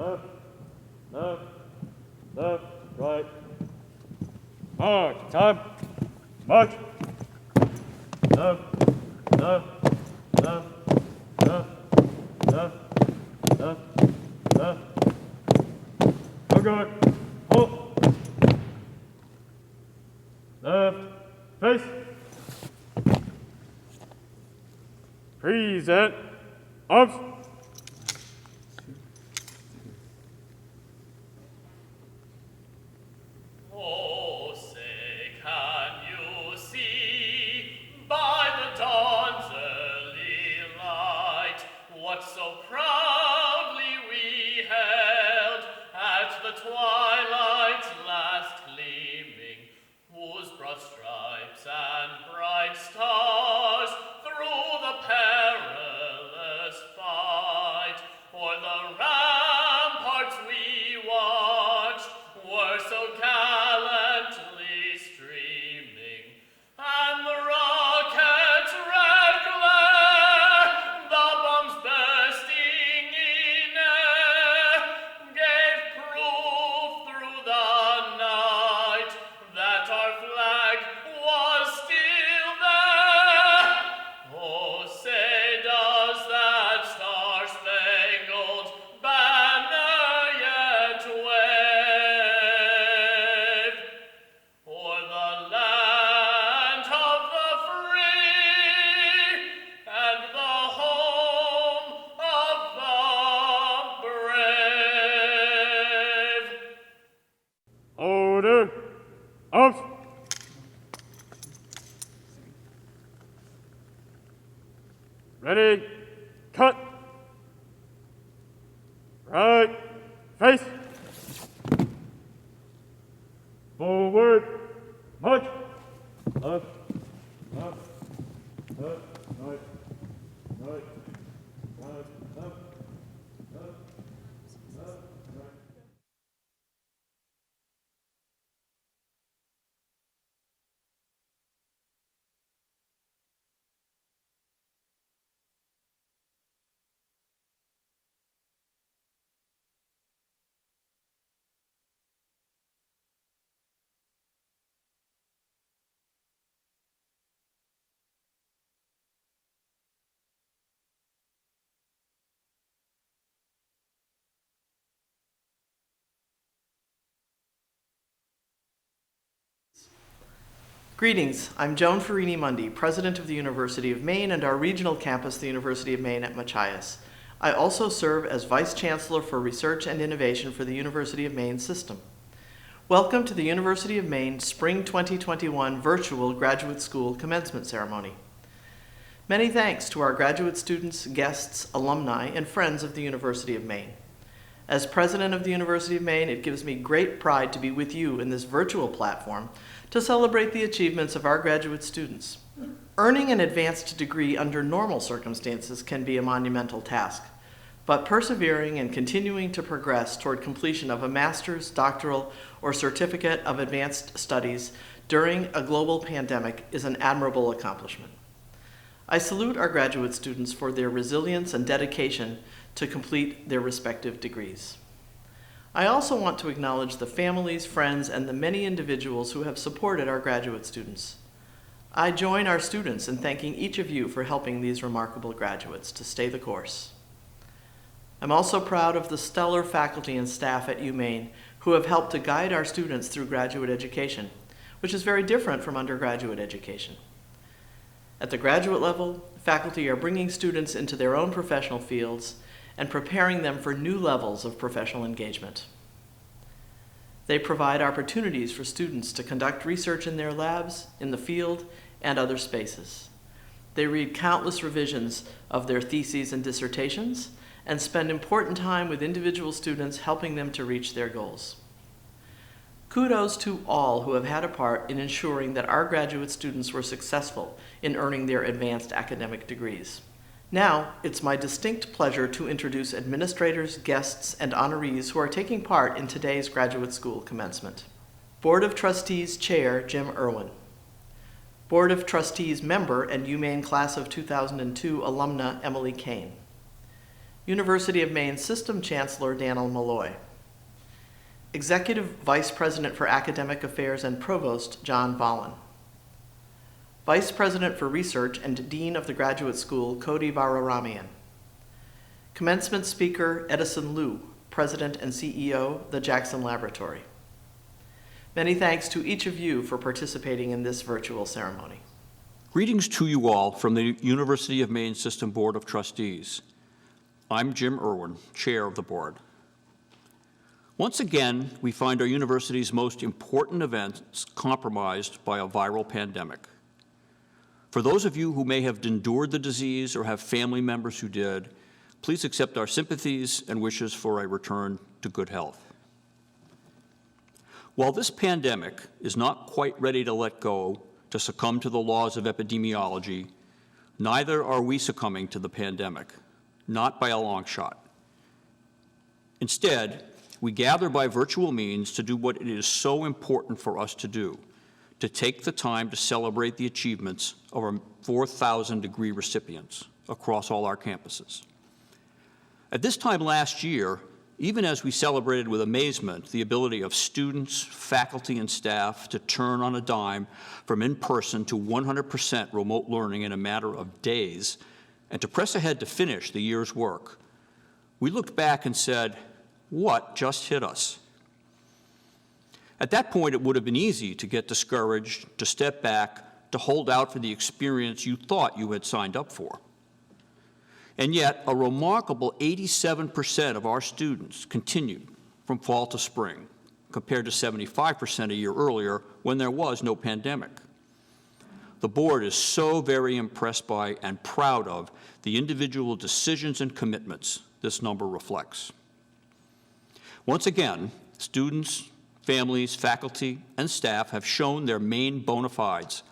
left, left, left, right. March, time. March. Left, left, left, left, left, left, left. Okay. Halt. Left, face. Present. Arms. Oh, say, can you see by the dawn's early light what so proudly we held at the twilight's last gleaming, whose broad stripes and bright stars through the perilous fight o'er the ramparts we watched were so gallantly streaming, and the rocket's red glare, the bombs bursting in air, gave proof through the night that our flag was still there. Oh, say, does that star-spangled banner yet wave o'er the land of the free and the home of the brave? Order. Arms. Ready. Cut. Right. Face. Forward. March. Left. Left. Left. Right. Right. Right. Left. Left. Left. Right. Greetings, I'm Joan Farini-Mundy, President of the University of Maine and our regional campus, the University of Maine at Machias. I also serve as Vice Chancellor for Research and Innovation for the University of Maine system. Welcome to the University of Maine Spring 2021 Virtual Graduate School Commencement Ceremony. Many thanks to our graduate students, guests, alumni, and friends of the University of Maine. As President of the University of Maine, it gives me great pride to be with you in this virtual platform to celebrate the achievements of our graduate students. Earning an advanced degree under normal circumstances can be a monumental task, but persevering and continuing to progress toward completion of a master's, doctoral, or certificate of advanced studies during a global pandemic is an admirable accomplishment. I salute our graduate students for their resilience and dedication to complete their respective degrees. I also want to acknowledge the families, friends, and the many individuals who have supported our graduate students. I join our students in thanking each of you for helping these remarkable graduates to stay the course. I'm also proud of the stellar faculty and staff at UMaine who have helped to guide our students through graduate education, which is very different from undergraduate education. At the graduate level, faculty are bringing students into their own professional fields and preparing them for new levels of professional engagement. They provide opportunities for students to conduct research in their labs, in the field, and other spaces. They read countless revisions of their theses and dissertations and spend important time with individual students helping them to reach their goals. Kudos to all who have had a part in ensuring that our graduate students were successful in earning their advanced academic degrees. Now, it's my distinct pleasure to introduce administrators, guests, and honorees who are taking part in today's graduate school commencement. Board of Trustees Chair, Jim Irwin. Board of Trustees member and UMaine Class of 2002 alumna, Emily Kane. University of Maine System Chancellor Daniel Malloy. Executive Vice President for Academic Affairs and Provost John Volin. Vice President for Research and Dean of the Graduate School Cody Vararamian. Commencement Speaker Edison Liu, President and CEO, the Jackson Laboratory. Many thanks to each of you for participating in this virtual ceremony. Greetings to you all from the University of Maine System Board of Trustees. I'm Jim Irwin, Chair of the Board. Once again, we find our university's most important events compromised by a viral pandemic. For those of you who may have endured the disease or have family members who did, please accept our sympathies and wishes for a return to good health. While this pandemic is not quite ready to let go, to succumb to the laws of epidemiology, neither are we succumbing to the pandemic, not by a long shot. Instead, we gather by virtual means to do what it is so important for us to do, to take the time to celebrate the achievements of our 4,000 degree recipients across all our campuses. At this time last year, even as we celebrated with amazement the ability of students, faculty, and staff to turn on a dime from in-person to 100% remote learning in a matter of days, and to press ahead to finish the year's work, we looked back and said, what just hit us? At that point, it would have been easy to get discouraged, to step back, to hold out for the experience you thought you had signed up for. And yet, a remarkable 87% of our students continued from fall to spring, compared to 75% a year earlier when there was no pandemic. The board is so very impressed by and proud of the individual decisions and commitments this number reflects. Once again, students, families, faculty, and staff have shown their main bona fides,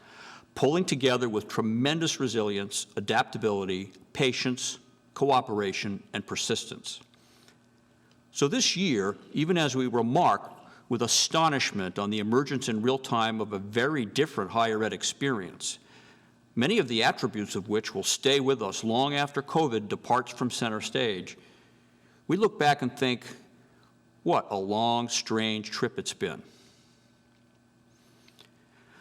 pulling together with tremendous resilience, adaptability, patience, cooperation, and persistence. So this year, even as we remark with astonishment on the emergence in real time of a very different higher ed experience, many of the attributes of which will stay with us long after COVID departs from center stage, we look back and think, what a long, strange trip it's been.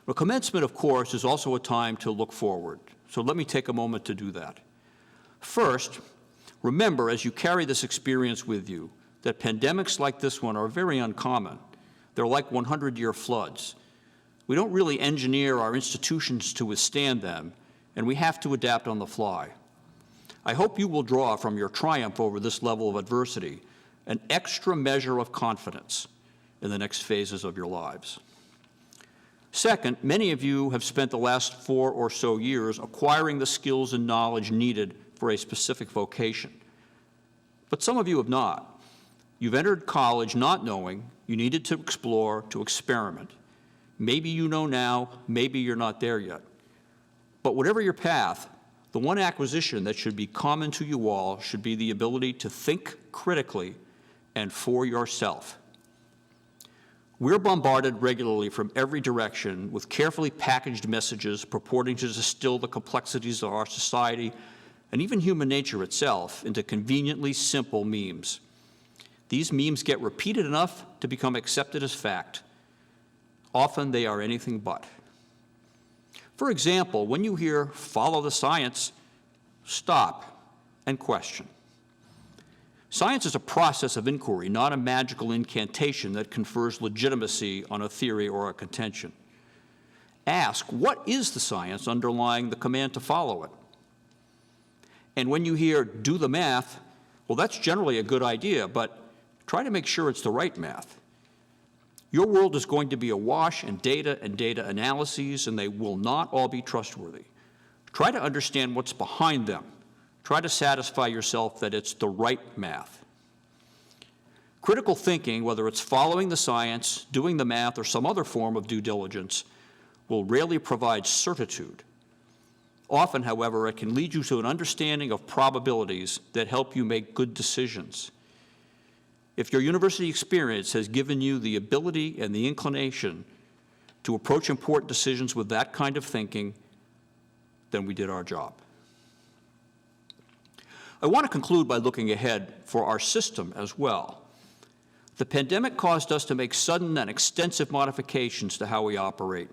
Well, commencement, of course, is also a time to look forward. So let me take a moment to do that. First, remember as you carry this experience with you that pandemics like this one are very uncommon. They're like 100-year floods. We don't really engineer our institutions to withstand them, and we have to adapt on the fly. I hope you will draw from your triumph over this level of adversity an extra measure of confidence in the next phases of your lives. Second, many of you have spent the last 4 or so years acquiring the skills and knowledge needed for a specific vocation. But some of you have not. You've entered college not knowing you needed to explore, to experiment. Maybe you know now, maybe you're not there yet. But whatever your path, the one acquisition that should be common to you all should be the ability to think critically and for yourself. We're bombarded regularly from every direction with carefully packaged messages purporting to distill the complexities of our society and even human nature itself into conveniently simple memes. These memes get repeated enough to become accepted as fact. Often they are anything but. For example, when you hear "follow the science," stop and question. Science is a process of inquiry, not a magical incantation that confers legitimacy on a theory or a contention. Ask, what is the science underlying the command to follow it? And when you hear "do the math," well, that's generally a good idea, but try to make sure it's the right math. Your world is going to be awash in data and data analyses, and they will not all be trustworthy. Try to understand what's behind them. Try to satisfy yourself that it's the right math. Critical thinking, whether it's following the science, doing the math, or some other form of due diligence, will rarely provide certitude. Often, however, it can lead you to an understanding of probabilities that help you make good decisions. If your university experience has given you the ability and the inclination to approach important decisions with that kind of thinking, then we did our job. I want to conclude by looking ahead for our system as well. The pandemic caused us to make sudden and extensive modifications to how we operate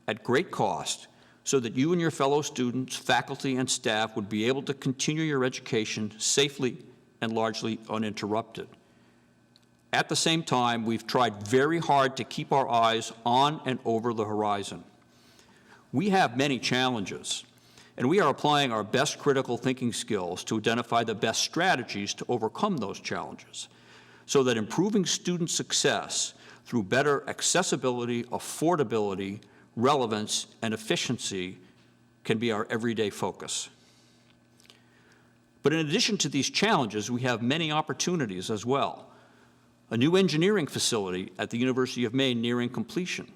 at great cost so that you and your fellow students, faculty, and staff would be able to continue your education safely and largely uninterrupted. At the same time, we've tried very hard to keep our eyes on and over the horizon. We have many challenges, and we are applying our best critical thinking skills to identify the best strategies to overcome those challenges, so that improving student success through better accessibility, affordability, relevance, and efficiency can be our everyday focus. But in addition to these challenges, we have many opportunities as well. A new engineering facility at the University of Maine nearing completion.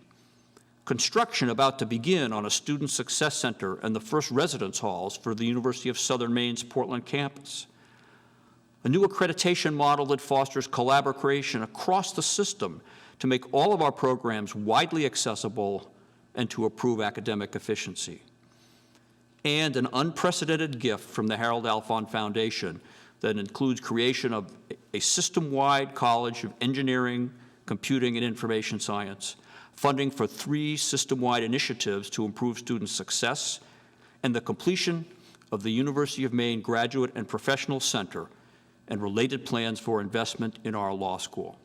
Construction about to begin on a Student Success Center and the first residence halls for the University of Southern Maine's Portland campus. A new accreditation model that fosters collaboration across the system to make all of our programs widely accessible and to improve academic efficiency. And an unprecedented gift from the Harold Alfond Foundation that includes creation of a system-wide College of Engineering, Computing, and Information Science, funding for 3 system-wide initiatives to improve student success, and the completion of the University of Maine Graduate and Professional Center and related plans for investment in our law school.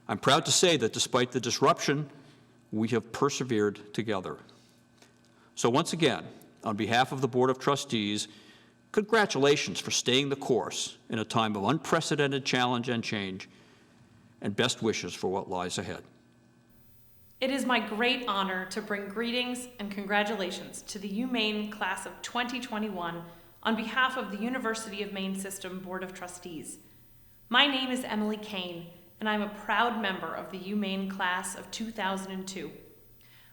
I'm proud to say that despite the disruption, we have persevered together. So once again, on behalf of the Board of Trustees, congratulations for staying the course in a time of unprecedented challenge and change, and best wishes for what lies ahead. It is my great honor to bring greetings and congratulations to the UMaine class of 2021 on behalf of the University of Maine System Board of Trustees. My name is Emily Kane, and I'm a proud member of the UMaine class of 2002.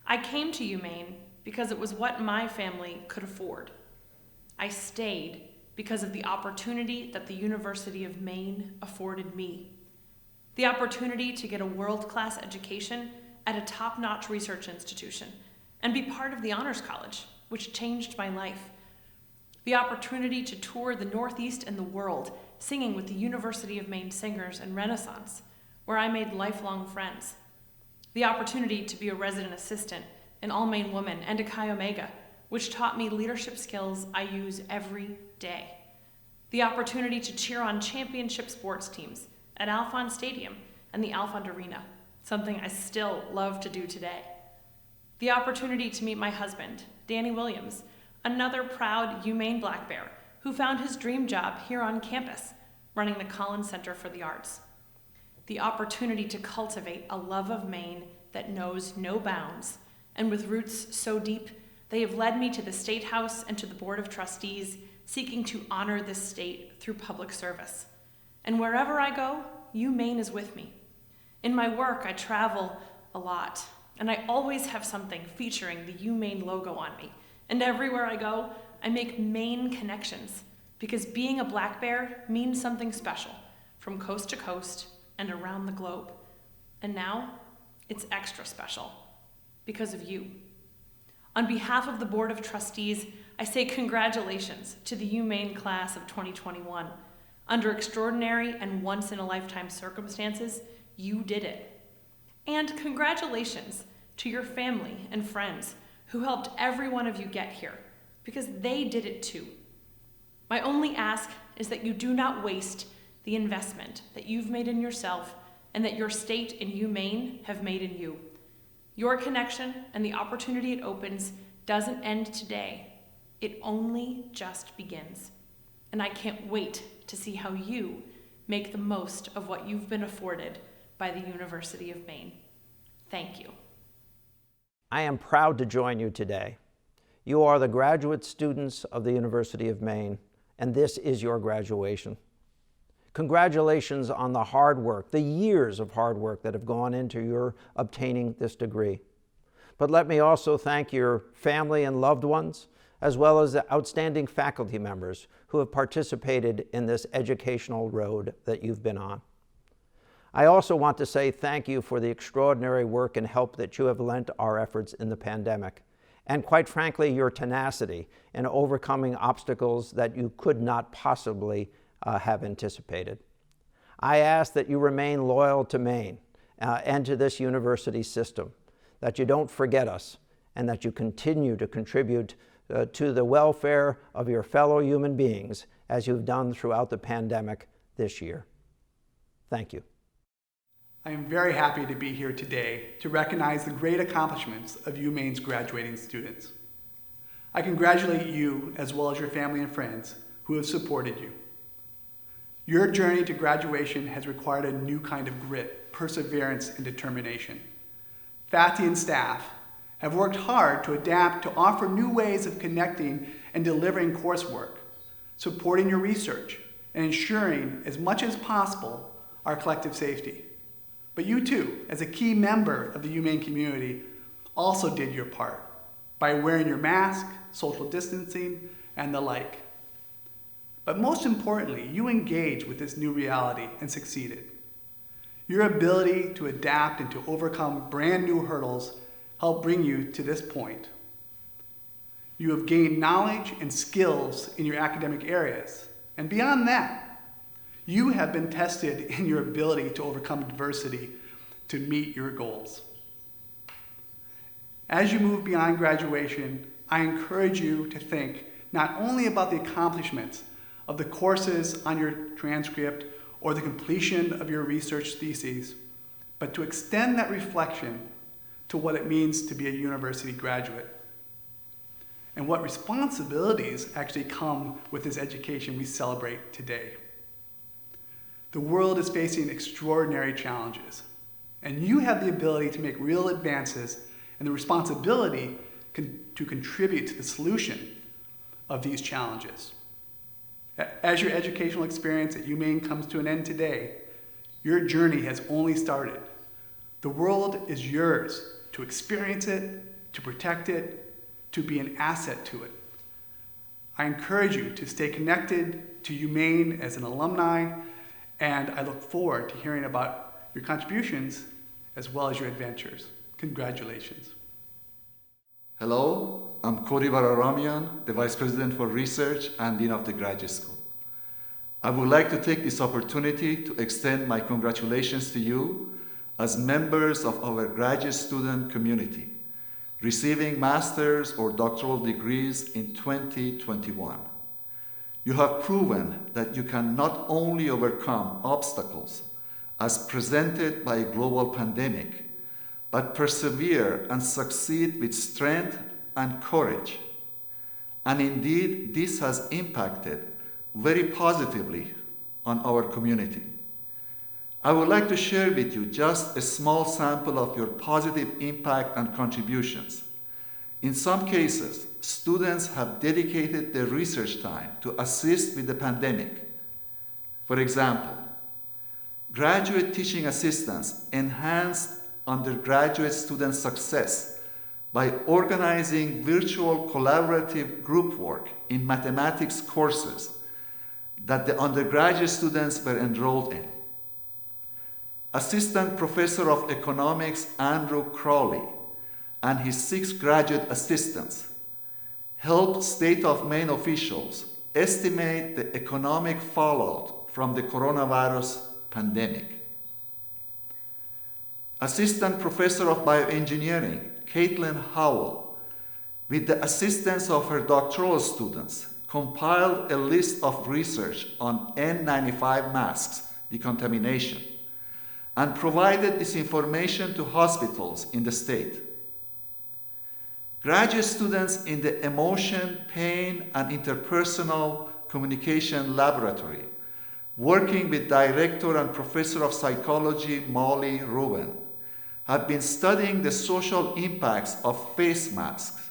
I came to UMaine because it was what my family could afford. I stayed because of the opportunity that the University of Maine afforded me. The opportunity to get a world-class education at a top-notch research institution and be part of the Honors College, which changed my life. The opportunity to tour the Northeast and the world, singing with the University of Maine Singers and Renaissance, where I made lifelong friends. The opportunity to be a resident assistant in All Maine Woman and a Chi Omega, which taught me leadership skills I use every day. The opportunity to cheer on championship sports teams at Alfond Stadium and the Alfond Arena, something I still love to do today. The opportunity to meet my husband, Danny Williams, another proud UMaine Black Bear who found his dream job here on campus, running the Collins Center for the Arts. The opportunity to cultivate a love of Maine that knows no bounds, and with roots so deep, they have led me to the State House and to the Board of Trustees, seeking to honor this state through public service. And wherever I go, UMaine is with me. In my work, I travel a lot, and I always have something featuring the UMaine logo on me. And everywhere I go, I make Maine connections, because being a Black Bear means something special, from coast to coast and around the globe. And now, it's extra special, because of you. On behalf of the Board of Trustees, I say congratulations to the UMaine class of 2021. Under extraordinary and once-in-a-lifetime circumstances, you did it. And congratulations to your family and friends who helped every one of you get here, because they did it too. My only ask is that you do not waste the investment that you've made in yourself and that your state and UMaine have made in you. Your connection and the opportunity it opens doesn't end today. It only just begins. And I can't wait to see how you make the most of what you've been afforded by the University of Maine. Thank you. I am proud to join you today. You are the graduate students of the University of Maine, and this is your graduation. Congratulations on the hard work, the years of hard work that have gone into your obtaining this degree. But let me also thank your family and loved ones, as well as the outstanding faculty members who have participated in this educational road that you've been on. I also want to say thank you for the extraordinary work and help that you have lent our efforts in the pandemic, and quite frankly, your tenacity in overcoming obstacles that you could not possibly have anticipated. I ask that you remain loyal to Maine and to this university system, that you don't forget us, and that you continue to contribute to the welfare of your fellow human beings as you've done throughout the pandemic this year. Thank you. I am very happy to be here today to recognize the great accomplishments of UMaine's graduating students. I congratulate you as well as your family and friends who have supported you. Your journey to graduation has required a new kind of grit, perseverance, and determination. Faculty and staff have worked hard to adapt to offer new ways of connecting and delivering coursework, supporting your research, and ensuring as much as possible our collective safety. But you too, as a key member of the UMaine community, also did your part by wearing your mask, social distancing, and the like. But most importantly, you engaged with this new reality and succeeded. Your ability to adapt and to overcome brand new hurdles helped bring you to this point. You have gained knowledge and skills in your academic areas. And beyond that, you have been tested in your ability to overcome adversity to meet your goals. As you move beyond graduation, I encourage you to think not only about the accomplishments of the courses on your transcript or the completion of your research theses, but to extend that reflection to what it means to be a university graduate and what responsibilities actually come with this education we celebrate today. The world is facing extraordinary challenges, and you have the ability to make real advances and the responsibility to contribute to the solution of these challenges. As your educational experience at UMaine comes to an end today, your journey has only started. The world is yours to experience it, to protect it, to be an asset to it. I encourage you to stay connected to UMaine as an alumni, and I look forward to hearing about your contributions as well as your adventures. Congratulations. Hello, I'm Cody Vararamian, the Vice President for Research and Dean of the Graduate School. I would like to take this opportunity to extend my congratulations to you as members of our graduate student community, receiving master's or doctoral degrees in 2021. You have proven that you can not only overcome obstacles as presented by a global pandemic, but persevere and succeed with strength and courage. And indeed, this has impacted very positively on our community. I would like to share with you just a small sample of your positive impact and contributions. In some cases, students have dedicated their research time to assist with the pandemic. For example, graduate teaching assistants enhanced undergraduate student success by organizing virtual collaborative group work in mathematics courses that the undergraduate students were enrolled in. Assistant Professor of Economics Andrew Crowley and his 6 graduate assistants helped State of Maine officials estimate the economic fallout from the coronavirus pandemic. Assistant Professor of Bioengineering Caitlin Howell, with the assistance of her doctoral students, compiled a list of research on N95 masks decontamination and provided this information to hospitals in the state. Graduate students in the Emotion, Pain, and Interpersonal Communication Laboratory, working with Director and Professor of Psychology Molly Rubin, have been studying the social impacts of face masks.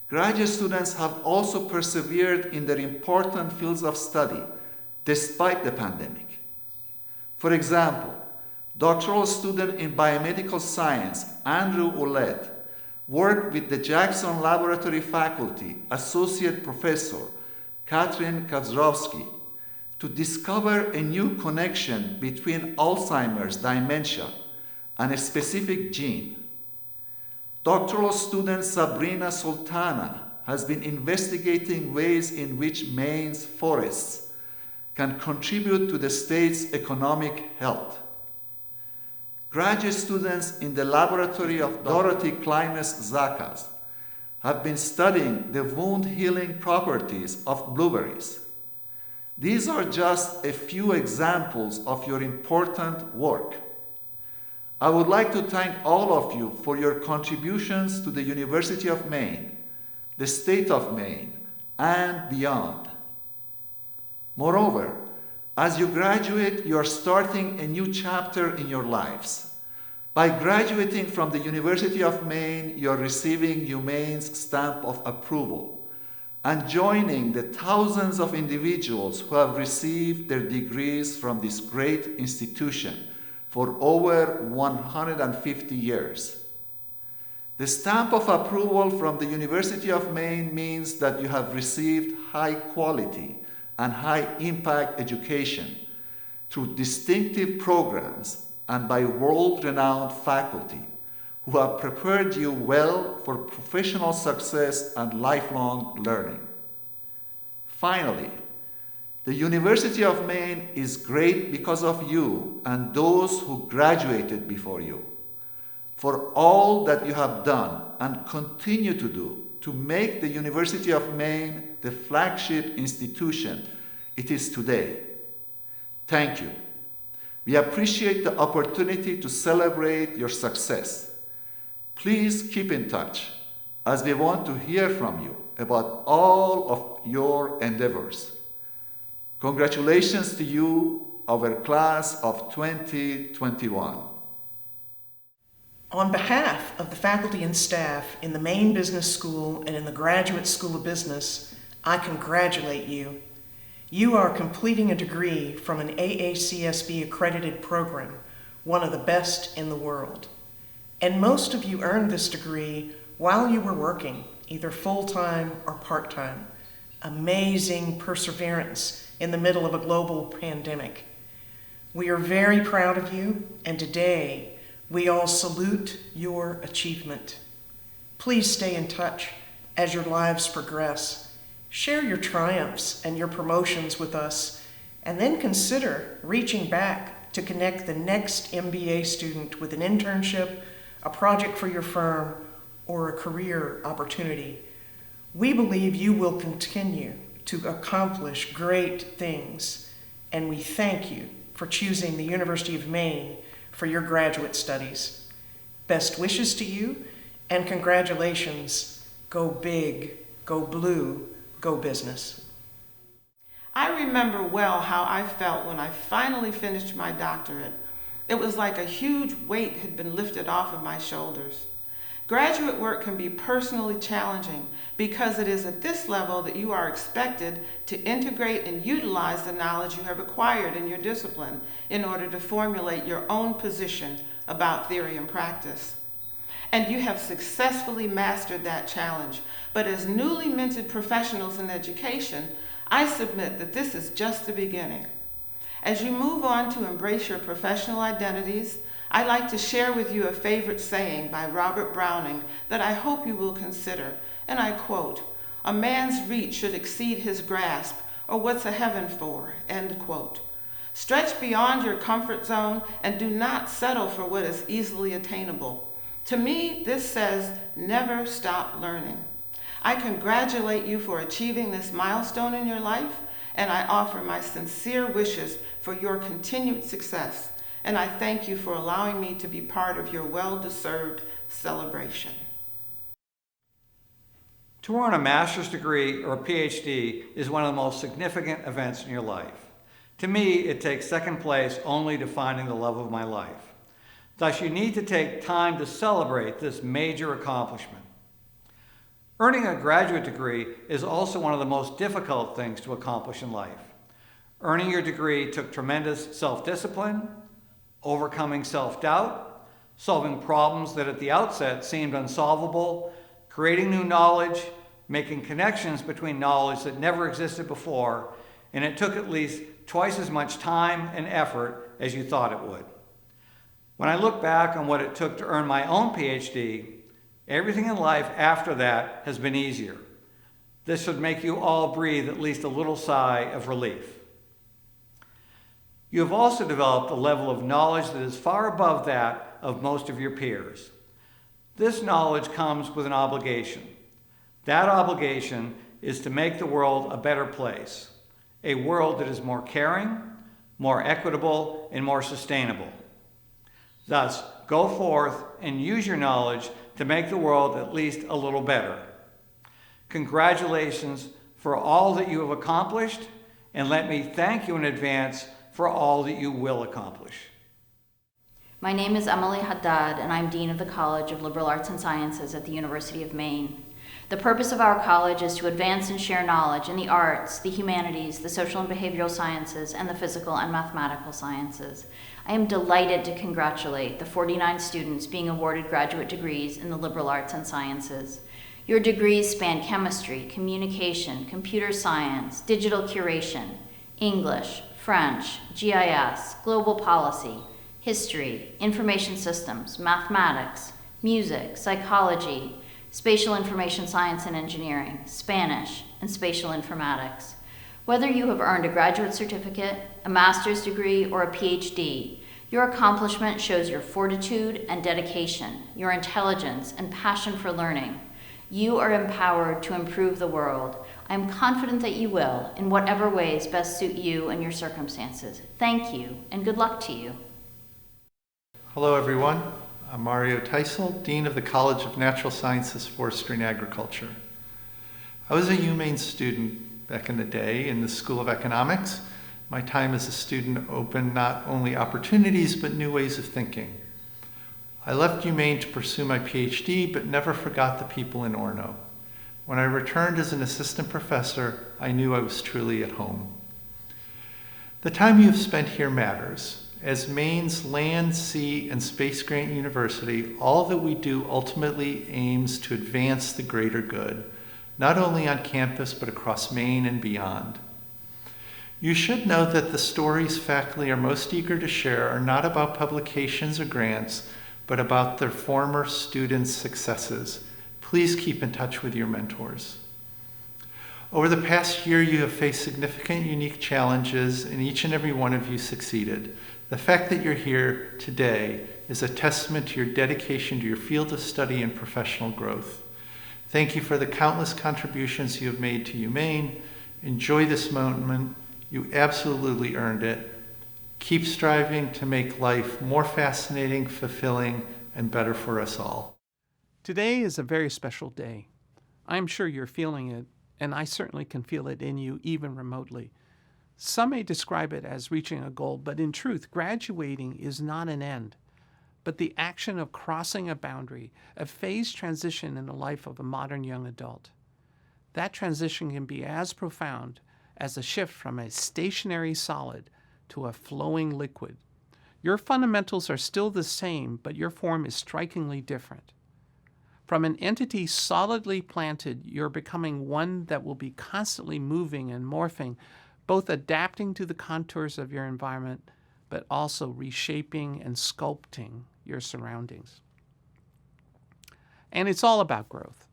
Graduate students have also persevered in their important fields of study despite the pandemic. For example, doctoral student in biomedical science Andrew Ouellette worked with the Jackson Laboratory faculty Associate Professor Katrin Kazrowski to discover a new connection between Alzheimer's dementia and a specific gene. Doctoral student Sabrina Sultana has been investigating ways in which Maine's forests can contribute to the state's economic health. Graduate students in the laboratory of Dorothy Kleines Zakas have been studying the wound healing properties of blueberries. These are just a few examples of your important work. I would like to thank all of you for your contributions to the University of Maine, the state of Maine, and beyond. Moreover, as you graduate, you are starting a new chapter in your lives. By graduating from the University of Maine, you are receiving UMaine's stamp of approval and joining the thousands of individuals who have received their degrees from this great institution for over 150 years. The stamp of approval from the University of Maine means that you have received high quality and high impact education through distinctive programs and by world-renowned faculty who have prepared you well for professional success and lifelong learning. Finally, the University of Maine is great because of you and those who graduated before you, for all that you have done and continue to do to make the University of Maine the flagship institution it is today. Thank you. We appreciate the opportunity to celebrate your success. Please keep in touch, as we want to hear from you about all of your endeavors. Congratulations to you, our class of 2021. On behalf of the faculty and staff in the Maine Business School and in the Graduate School of Business, I congratulate you. You are completing a degree from an AACSB accredited program, one of the best in the world. And most of you earned this degree while you were working, either full-time or part-time. Amazing perseverance in the middle of a global pandemic. We are very proud of you, and today we all salute your achievement. Please stay in touch as your lives progress. Share your triumphs and your promotions with us, and then consider reaching back to connect the next MBA student with an internship, a project for your firm, or a career opportunity. We believe you will continue to accomplish great things, and we thank you for choosing the University of Maine for your graduate studies. Best wishes to you, and congratulations. Go big, go blue, go business. I remember well how I felt when I finally finished my doctorate. It was like a huge weight had been lifted off of my shoulders. Graduate work can be personally challenging because it is at this level that you are expected to integrate and utilize the knowledge you have acquired in your discipline in order to formulate your own position about theory and practice. And you have successfully mastered that challenge. But as newly minted professionals in education, I submit that this is just the beginning. As you move on to embrace your professional identities, I'd like to share with you a favorite saying by Robert Browning that I hope you will consider, and I quote, "A man's reach should exceed his grasp, or what's a heaven for?" End quote. Stretch beyond your comfort zone and do not settle for what is easily attainable. To me, this says never stop learning. I congratulate you for achieving this milestone in your life, and I offer my sincere wishes for your continued success. And I thank you for allowing me to be part of your well-deserved celebration. To earn a master's degree or a PhD is one of the most significant events in your life. To me, it takes second place only to finding the love of my life. Thus, you need to take time to celebrate this major accomplishment. Earning a graduate degree is also one of the most difficult things to accomplish in life. Earning your degree took tremendous self-discipline, overcoming self-doubt, solving problems that at the outset seemed unsolvable, creating new knowledge, making connections between knowledge that never existed before, and it took at least twice as much time and effort as you thought it would. When I look back on what it took to earn my own PhD, Everything in life after that has been easier. This should make you all breathe at least a little sigh of relief. You have also developed a level of knowledge that is far above that of most of your peers. This knowledge comes with an obligation. That obligation is to make the world a better place, a world that is more caring, more equitable, and more sustainable. Thus, go forth and use your knowledge to make the world at least a little better. Congratulations for all that you have accomplished, and let me thank you in advance for all that you will accomplish. My name is Emily Haddad, and I'm Dean of the College of Liberal Arts and Sciences at the University of Maine. The purpose of our college is to advance and share knowledge in the arts, the humanities, the social and behavioral sciences, and the physical and mathematical sciences. I am delighted to congratulate the 49 students being awarded graduate degrees in the liberal arts and sciences. Your degrees span chemistry, communication, computer science, digital curation, English, French, GIS, global policy, history, information systems, mathematics, music, psychology, spatial information science and engineering, Spanish, and spatial informatics. Whether you have earned a graduate certificate, a master's degree, or a PhD, your accomplishment shows your fortitude and dedication, your intelligence and passion for learning. You are empowered to improve the world. I am confident that you will, in whatever ways best suit you and your circumstances. Thank you, and good luck to you. Hello, everyone. I'm Mario Teisel, Dean of the College of Natural Sciences, Forestry, and Agriculture. I was a UMaine student back in the day in the School of Economics. My time as a student opened not only opportunities, but new ways of thinking. I left UMaine to pursue my PhD, but never forgot the people in Orono. When I returned as an assistant professor, I knew I was truly at home. The time you have spent here matters. As Maine's land, sea, and space grant university, all that we do ultimately aims to advance the greater good, not only on campus, but across Maine and beyond. You should know that the stories faculty are most eager to share are not about publications or grants, but about their former students' successes. Please keep in touch with your mentors. Over the past year, you have faced significant, unique challenges, and each and every one of you succeeded. The fact that you're here today is a testament to your dedication to your field of study and professional growth. Thank you for the countless contributions you have made to UMaine. Enjoy this moment. You absolutely earned it. Keep striving to make life more fascinating, fulfilling, and better for us all. Today is a very special day. I'm sure you're feeling it, and I certainly can feel it in you, even remotely. Some may describe it as reaching a goal, but in truth, graduating is not an end, but the action of crossing a boundary, a phase transition in the life of a modern young adult. That transition can be as profound as a shift from a stationary solid to a flowing liquid. Your fundamentals are still the same, but your form is strikingly different. From an entity solidly planted, you're becoming one that will be constantly moving and morphing, both adapting to the contours of your environment, but also reshaping and sculpting your surroundings. And it's all about growth.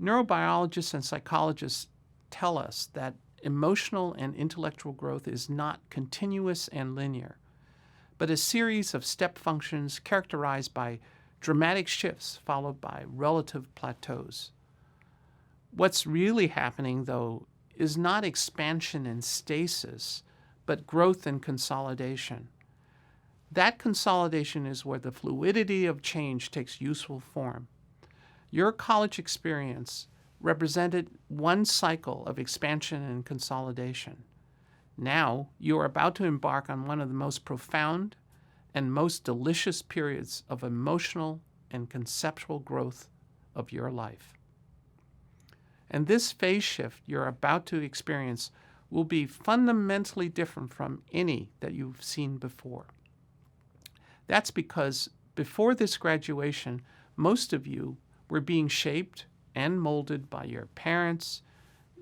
Neurobiologists and psychologists tell us that emotional and intellectual growth is not continuous and linear, but a series of step functions characterized by dramatic shifts followed by relative plateaus. What's really happening, though, is not expansion and stasis, but growth and consolidation. That consolidation is where the fluidity of change takes useful form. Your college experience represented one cycle of expansion and consolidation. Now, you are about to embark on one of the most profound and most delicious periods of emotional and conceptual growth of your life. And this phase shift you're about to experience will be fundamentally different from any that you've seen before. That's because before this graduation, most of you were being shaped and molded by your parents,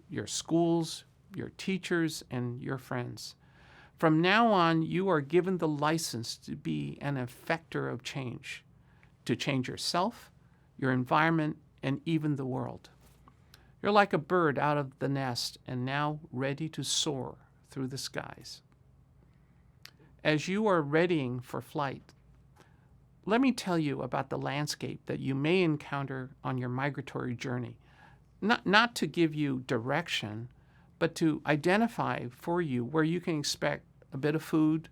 your schools, your teachers, and your friends. From now on, you are given the license to be an effector of change, to change yourself, your environment, and even the world. You're like a bird out of the nest and now ready to soar through the skies. As you are readying for flight, let me tell you about the landscape that you may encounter on your migratory journey. Not to give you direction, but to identify for you where you can expect a bit of food,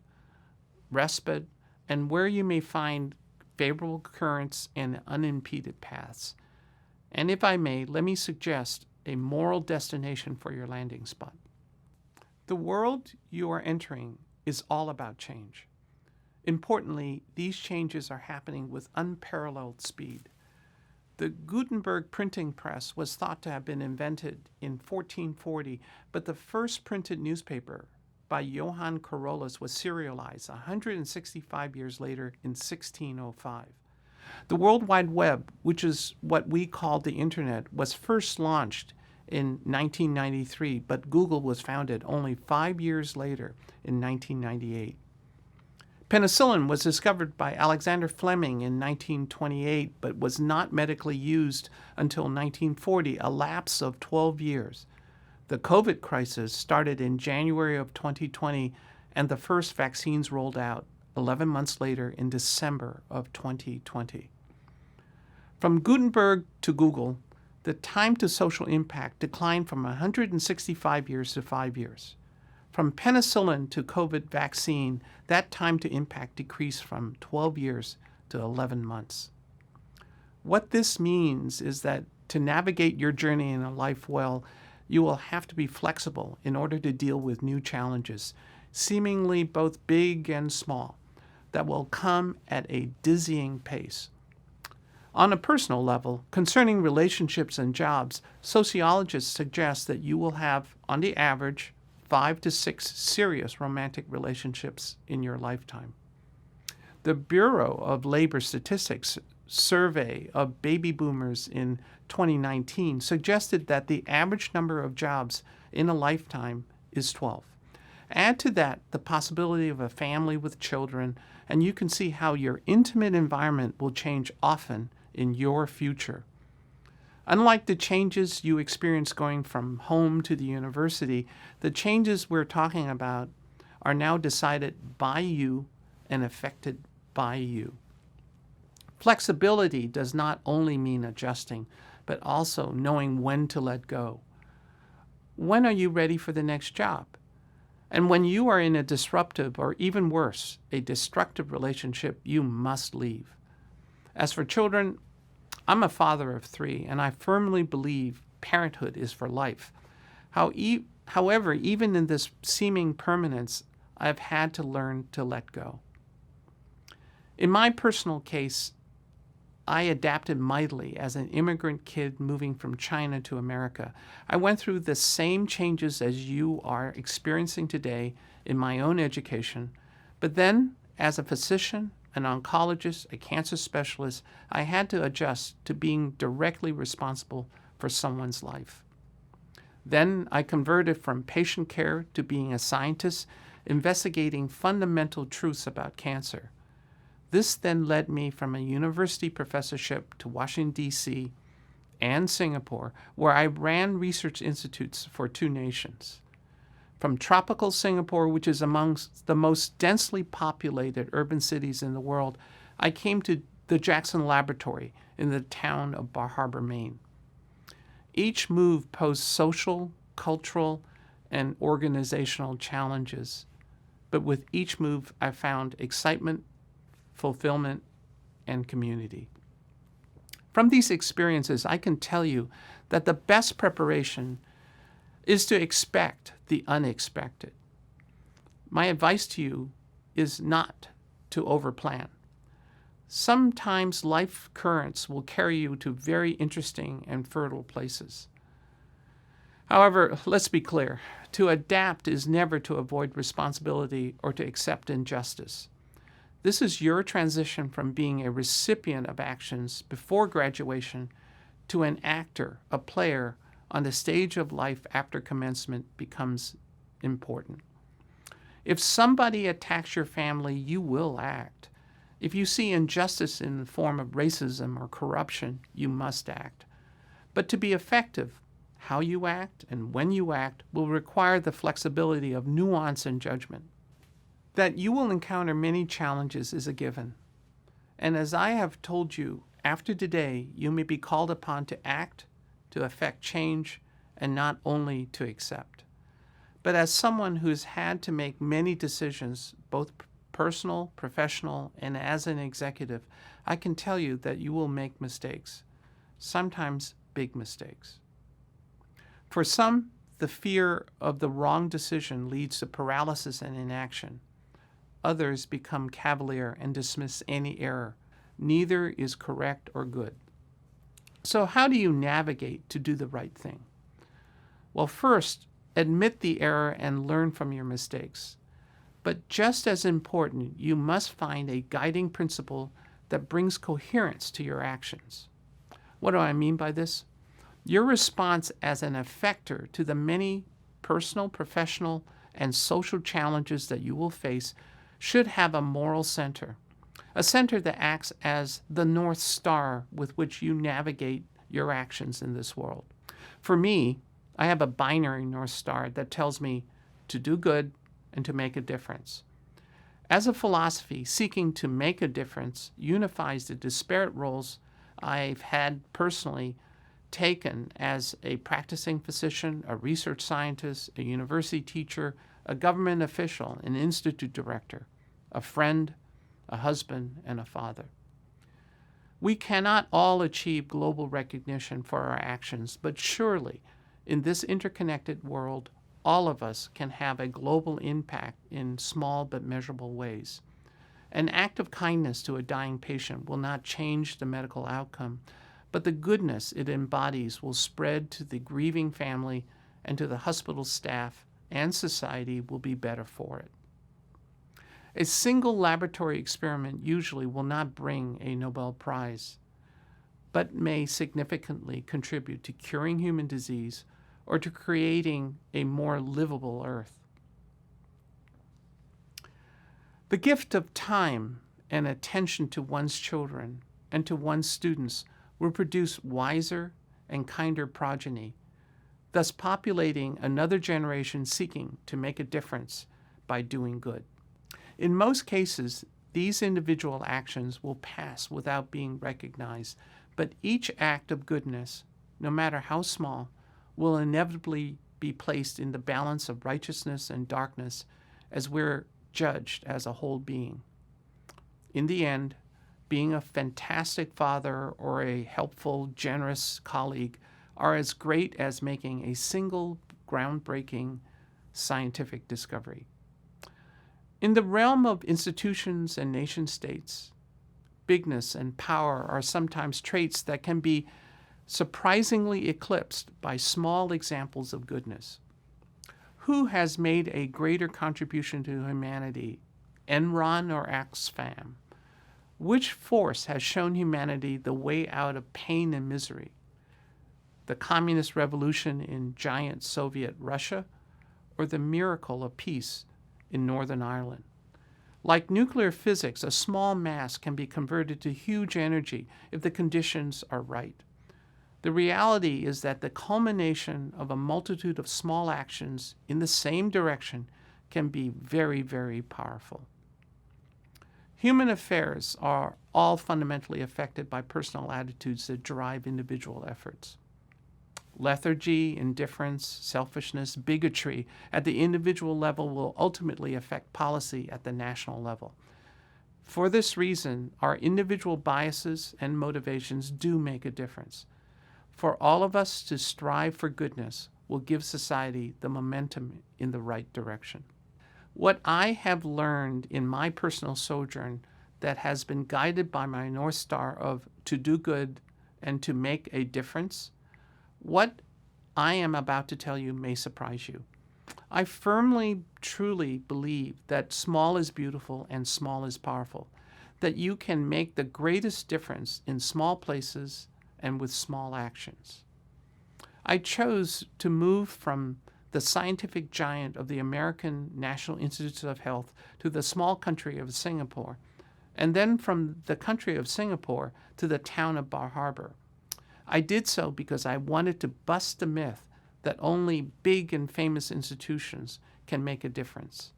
respite, and where you may find favorable currents and unimpeded paths. And if I may, let me suggest a moral destination for your landing spot. The world you are entering is all about change. Importantly, these changes are happening with unparalleled speed. The Gutenberg printing press was thought to have been invented in 1440, but the first printed newspaper by Johann Carolus was serialized 165 years later in 1605. The World Wide Web, which is what we call the Internet, was first launched in 1993, but Google was founded only 5 years later in 1998. Penicillin was discovered by Alexander Fleming in 1928, but was not medically used until 1940, a lapse of 12 years. The COVID crisis started in January of 2020, and the first vaccines rolled out 11 months later in December of 2020. From Gutenberg to Google, the time to social impact declined from 165 years to 5 years. From penicillin to COVID vaccine, that time to impact decreased from 12 years to 11 months. What this means is that to navigate your journey in a life well, you will have to be flexible in order to deal with new challenges, seemingly both big and small, that will come at a dizzying pace. On a personal level, concerning relationships and jobs, sociologists suggest that you will have, on the average, 5 to 6 serious romantic relationships in your lifetime. The Bureau of Labor Statistics survey of baby boomers in 2019 suggested that the average number of jobs in a lifetime is 12. Add to that the possibility of a family with children, and you can see how your intimate environment will change often in your future. Unlike the changes you experience going from home to the university, the changes we're talking about are now decided by you and affected by you. Flexibility does not only mean adjusting, but also knowing when to let go. When are you ready for the next job? And when you are in a disruptive, or even worse, a destructive relationship, you must leave. As for children, I'm a father of 3, and I firmly believe parenthood is for life. However, even in this seeming permanence, I've had to learn to let go. In my personal case, I adapted mightily as an immigrant kid moving from China to America. I went through the same changes as you are experiencing today in my own education, but then, as a physician, an oncologist, a cancer specialist, I had to adjust to being directly responsible for someone's life. Then I converted from patient care to being a scientist, investigating fundamental truths about cancer. This then led me from a university professorship to Washington, D.C. and Singapore, where I ran research institutes for 2 nations. From tropical Singapore, which is amongst the most densely populated urban cities in the world, I came to the Jackson Laboratory in the town of Bar Harbor, Maine. Each move posed social, cultural, and organizational challenges, but with each move I found excitement, fulfillment, and community. From these experiences, I can tell you that the best preparation is to expect the unexpected. My advice to you is not to overplan. Sometimes life currents will carry you to very interesting and fertile places. However, let's be clear, to adapt is never to avoid responsibility or to accept injustice. This is your transition from being a recipient of actions before graduation to an actor, a player, on the stage of life after commencement becomes important. If somebody attacks your family, you will act. If you see injustice in the form of racism or corruption, you must act. But to be effective, how you act and when you act will require the flexibility of nuance and judgment. That you will encounter many challenges is a given. And as I have told you, after today, you may be called upon to act, to effect change, and not only to accept. But as someone who's had to make many decisions, both personal, professional, and as an executive, I can tell you that you will make mistakes, sometimes big mistakes. For some, the fear of the wrong decision leads to paralysis and inaction. Others become cavalier and dismiss any error. Neither is correct or good. So how do you navigate to do the right thing? Well, first, admit the error and learn from your mistakes. But just as important, you must find a guiding principle that brings coherence to your actions. What do I mean by this? Your response as an effector to the many personal, professional, and social challenges that you will face should have a moral center, a center that acts as the North Star with which you navigate your actions in this world. For me, I have a binary North Star that tells me to do good and to make a difference. As a philosophy, seeking to make a difference unifies the disparate roles I've had personally taken as a practicing physician, a research scientist, a university teacher, a government official, an institute director, a friend, a husband, and a father. We cannot all achieve global recognition for our actions, but surely in this interconnected world, all of us can have a global impact in small but measurable ways. An act of kindness to a dying patient will not change the medical outcome, but the goodness it embodies will spread to the grieving family and to the hospital staff, and society will be better for it. A single laboratory experiment usually will not bring a Nobel Prize, but may significantly contribute to curing human disease or to creating a more livable earth. The gift of time and attention to one's children and to one's students will produce wiser and kinder progeny, thus populating another generation seeking to make a difference by doing good. In most cases, these individual actions will pass without being recognized, but each act of goodness, no matter how small, will inevitably be placed in the balance of righteousness and darkness as we're judged as a whole being. In the end, being a fantastic father or a helpful, generous colleague are as great as making a single groundbreaking scientific discovery. In the realm of institutions and nation-states, bigness and power are sometimes traits that can be surprisingly eclipsed by small examples of goodness. Who has made a greater contribution to humanity, Enron or Oxfam? Which force has shown humanity the way out of pain and misery? The communist revolution in giant Soviet Russia, or the miracle of peace in Northern Ireland? Like nuclear physics, a small mass can be converted to huge energy if the conditions are right. The reality is that the culmination of a multitude of small actions in the same direction can be very, very powerful. Human affairs are all fundamentally affected by personal attitudes that drive individual efforts. Lethargy, indifference, selfishness, bigotry at the individual level will ultimately affect policy at the national level. For this reason, our individual biases and motivations do make a difference. For all of us to strive for goodness will give society the momentum in the right direction. What I have learned in my personal sojourn that has been guided by my North Star of to do good and to make a difference, what I am about to tell you may surprise you. I firmly, truly believe that small is beautiful and small is powerful, that you can make the greatest difference in small places and with small actions. I chose to move from the scientific giant of the American National Institutes of Health to the small country of Singapore and then from the country of Singapore to the town of Bar Harbor. I did so because I wanted to bust the myth that only big and famous institutions can make a difference.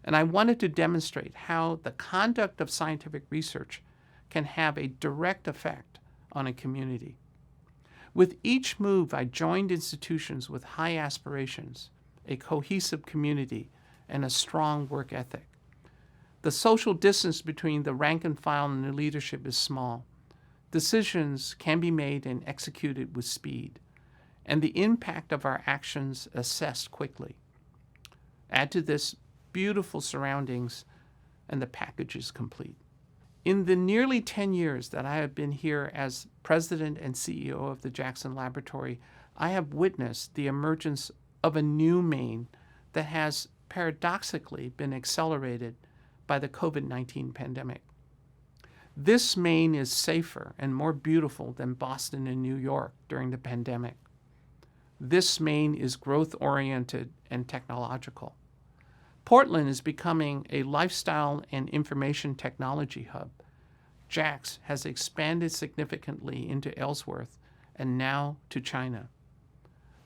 And I wanted to demonstrate how the conduct of scientific research can have a direct effect on a community. With each move, I joined institutions with high aspirations, a cohesive community, and a strong work ethic. The social distance between the rank and file and the leadership is small. Decisions can be made and executed with speed, and the impact of our actions assessed quickly. Add to this beautiful surroundings, and the package is complete. In the nearly 10 years that I have been here as president and CEO of the Jackson Laboratory, I have witnessed the emergence of a new Maine that has paradoxically been accelerated by the COVID-19 pandemic. This Maine is safer and more beautiful than Boston and New York during the pandemic. This Maine is growth-oriented and technological. Portland is becoming a lifestyle and information technology hub. JAX has expanded significantly into Ellsworth and now to China.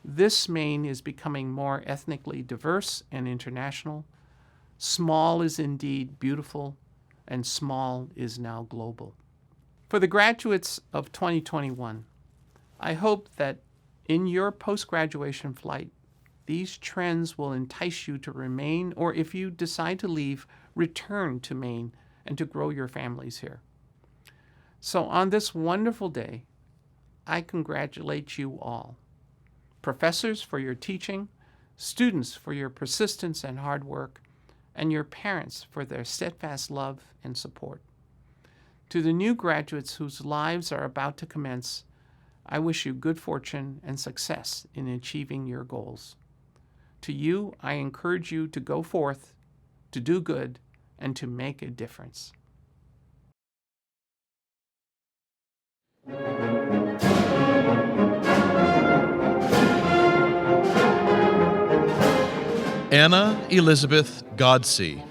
This Maine is becoming more ethnically diverse and international. Small is indeed beautiful, and small is now global. For the graduates of 2021, I hope that in your post-graduation flight, these trends will entice you to remain, or if you decide to leave, return to Maine and to grow your families here. So on this wonderful day, I congratulate you all. Professors for your teaching, students for your persistence and hard work, and your parents for their steadfast love and support. To the new graduates whose lives are about to commence, I wish you good fortune and success in achieving your goals. To you, I encourage you to go forth, to do good, and to make a difference. Anna Elizabeth Godsey.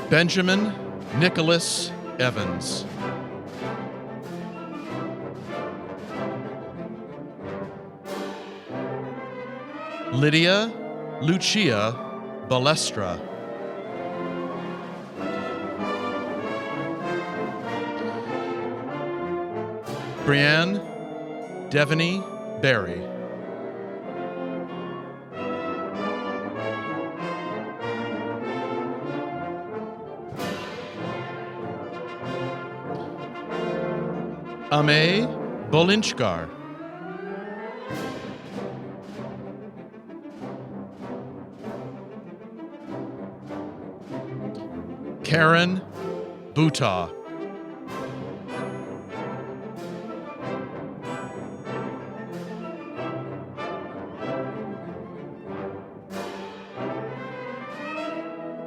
Benjamin Nicholas Evans. Lydia Lucia Balestra. Brianne Devaney Berry. Amey Bolinchkar. Karen Buta.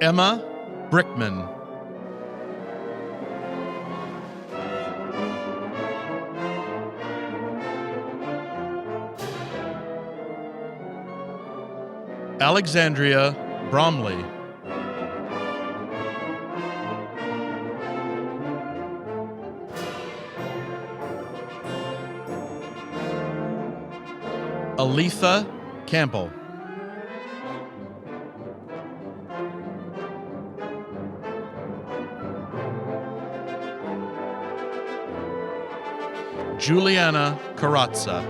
Emma Brickman. Alexandria Bromley. Aletha Campbell. Juliana Carazza.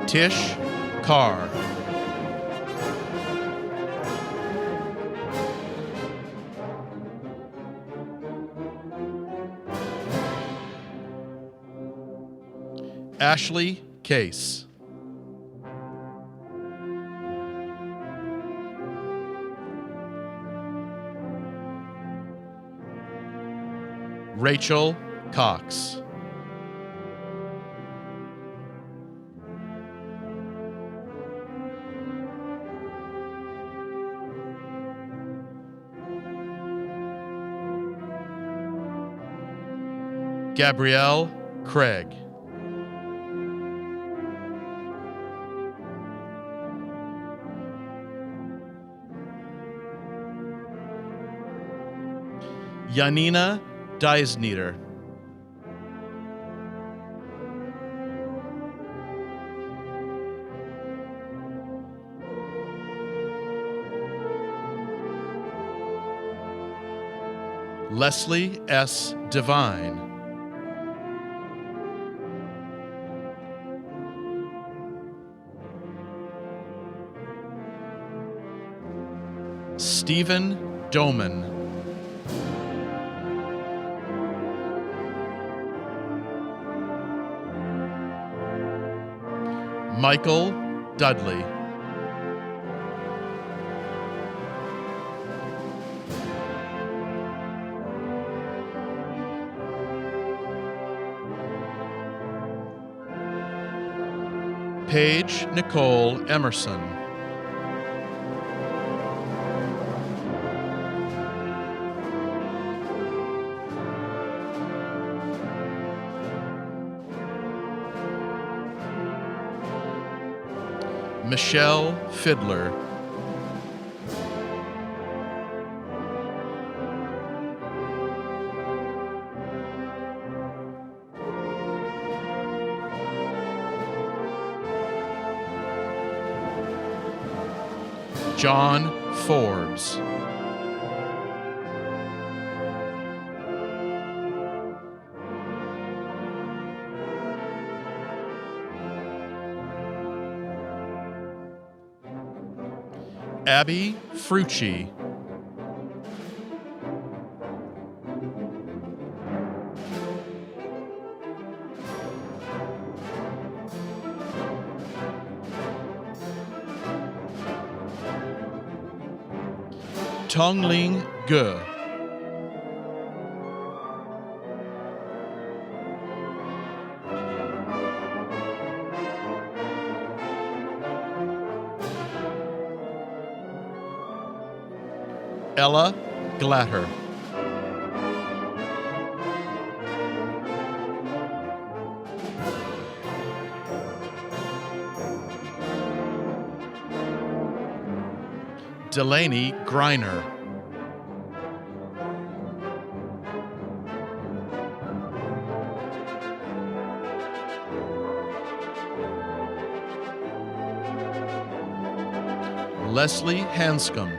Tish Carr. Ashley Case. Rachel Cox. Gabrielle Craig. Janina Deisnieder. Leslie S. Devine. Stephen Doman. Michael Dudley. Paige Nicole Emerson. Michelle Fiddler. John Forbes. Abby Frucci. Tongling Ge. Ella Glatter. Delaney Greiner. Leslie Hanscom.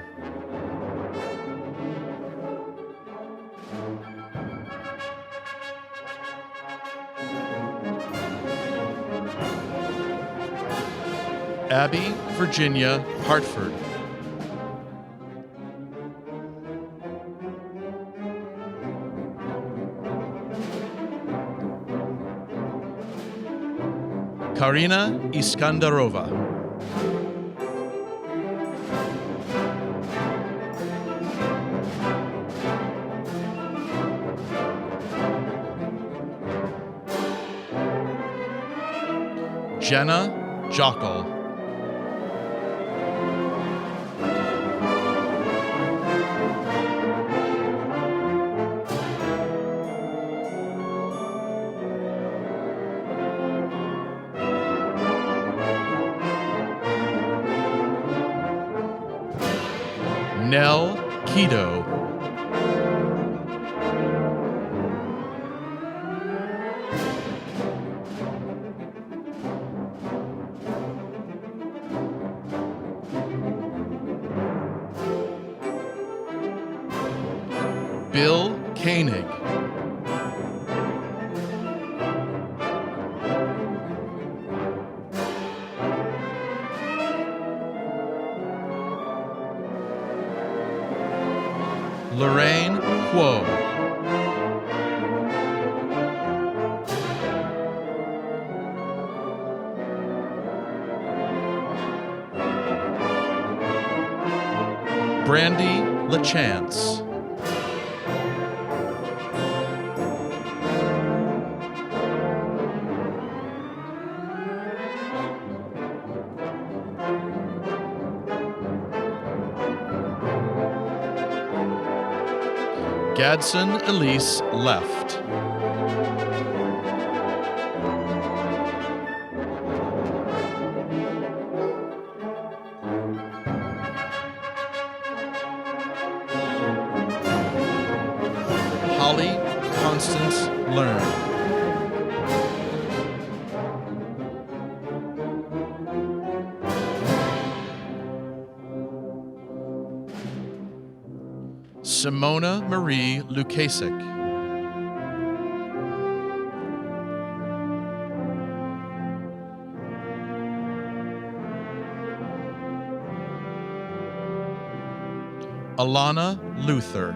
Abby Virginia Hartford. Karina Iskandarova. Jenna Jockle. Nell Keto. Bill Koenig. Lorraine Kuo. Brandy LaChance. Gadsden Elise Left. Holly Constance Learn. Simona Marie Lukasik. Alana Luther.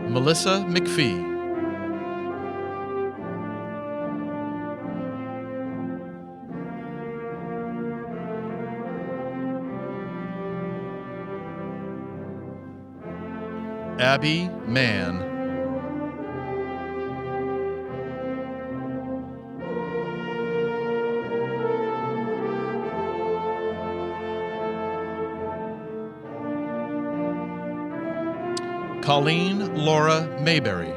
Melissa McPhee. Abby Mann. Colleen Laura Mayberry.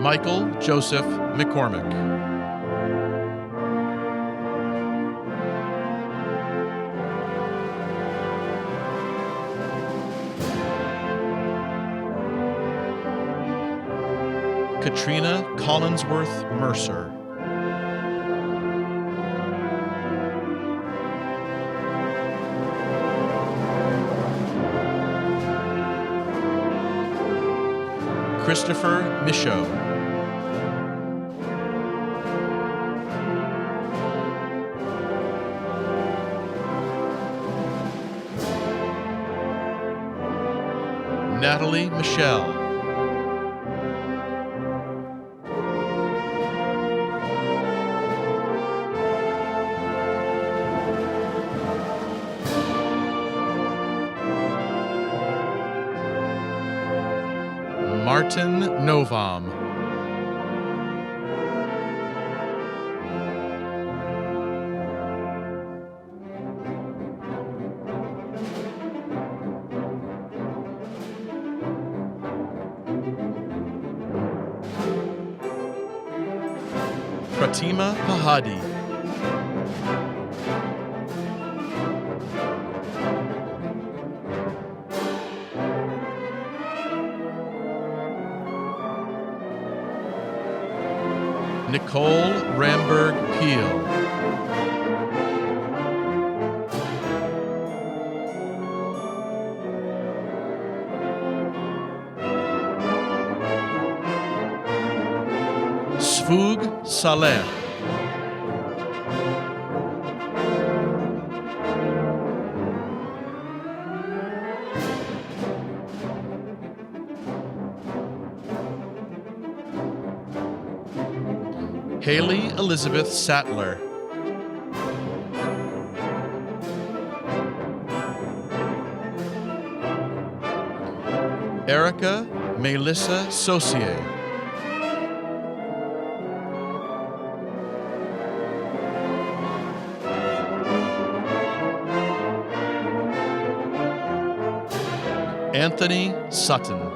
Michael Joseph McCormick. Katrina Collinsworth Mercer. Christopher Michaud. Natalie Michelle. Martin Novam. Pratima Pahadi. Nicole Ramberg Peel. Svug Saleh. Haley Elizabeth Sattler. Erica Melissa Saucier. Anthony Sutton.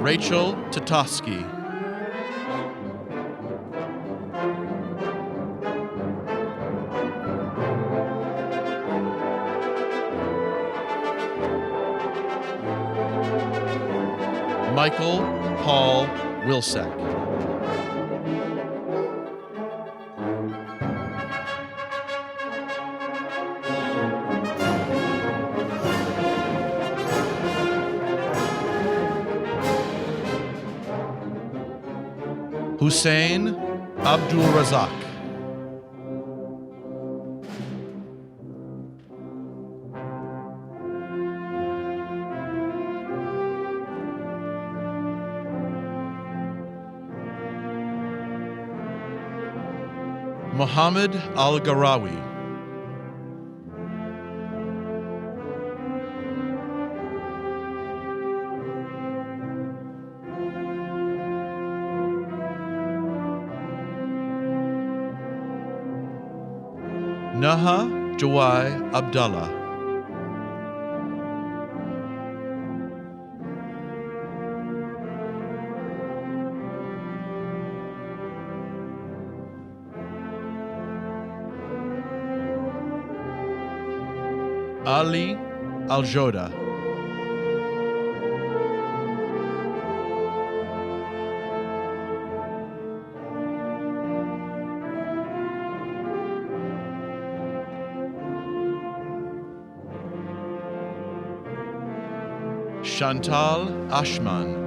Rachel Tatosky. Michael Paul Wilczek. Hussein Abdul Razak. Mohammed Al-Garawi. Naha Jawai Abdullah. Ali Aljoda. Chantal Ashman.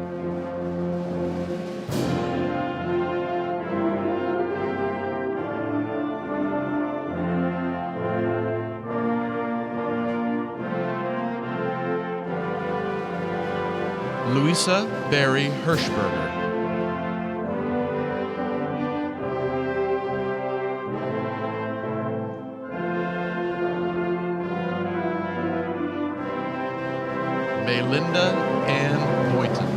Louisa Barry Hirschberger. Melinda Ann Boynton.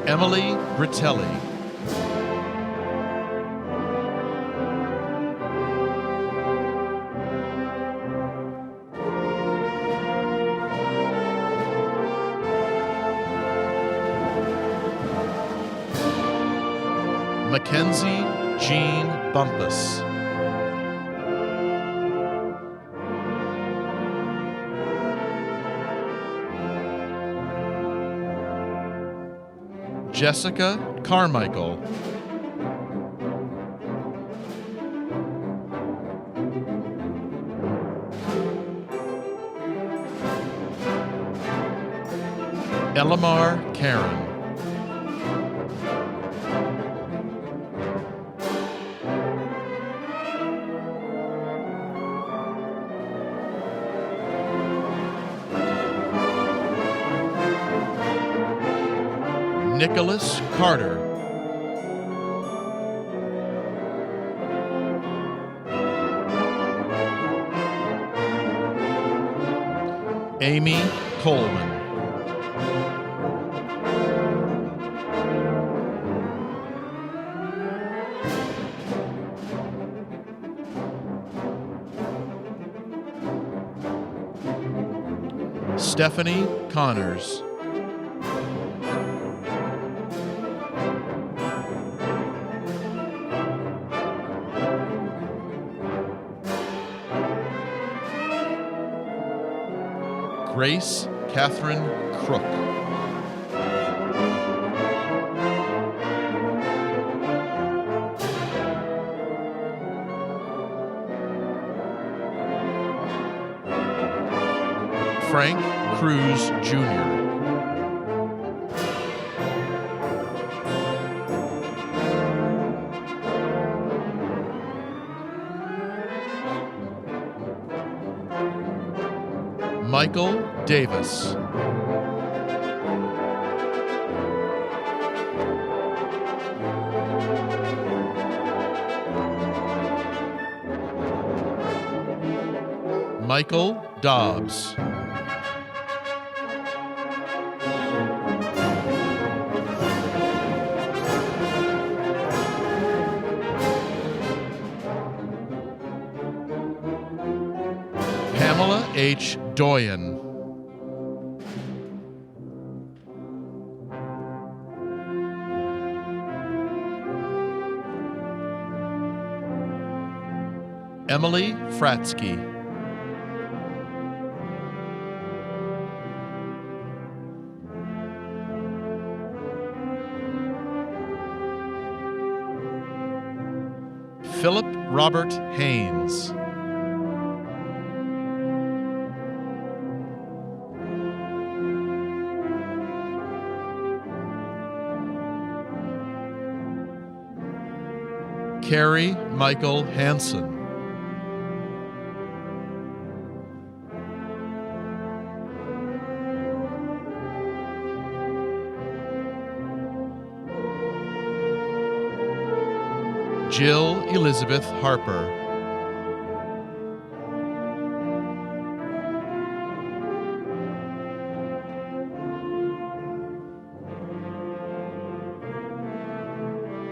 Emily Britelli. Mackenzie Jean Bumpus. Jessica Carmichael. Elamar Karen. Nicholas Carter. Amy Coleman. Stephanie Connors. Grace Catherine Crook. Frank Cruz Jr. Michael Davis. Michael Dobbs. Pamela H. Doyen. Emily Fratsky. Philip Robert Haynes. Carrie Michael Hansen. Jill Elizabeth Harper.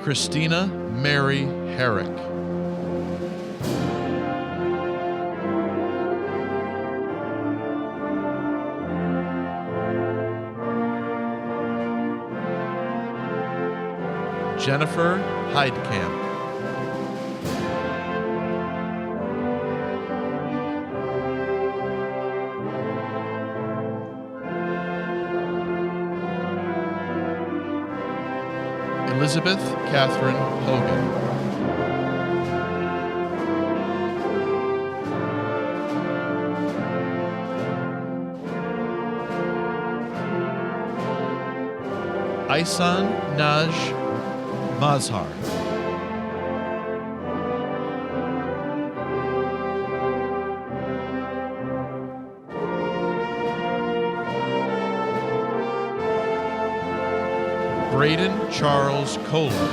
Christina Mary Herrick. Jennifer Heidkamp. Elizabeth Catherine Hogan. Isan Naj Mazhar. Braden Charles Kohler.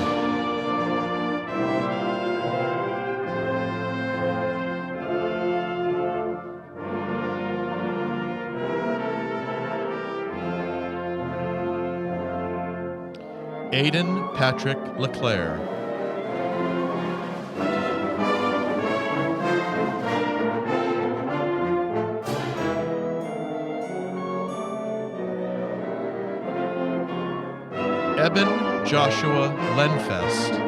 Aidan Patrick LeClaire. Eben Joshua Lenfest.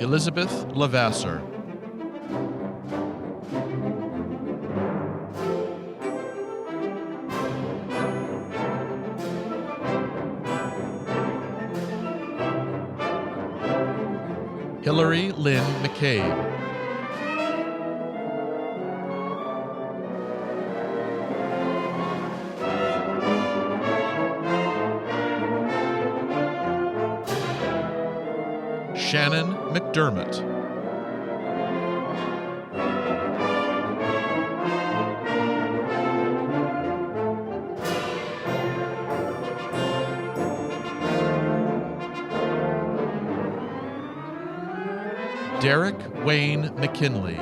Elizabeth Lavasser. Hillary Lynn McCabe. Shannon McDermott. Derek Wayne McKinley.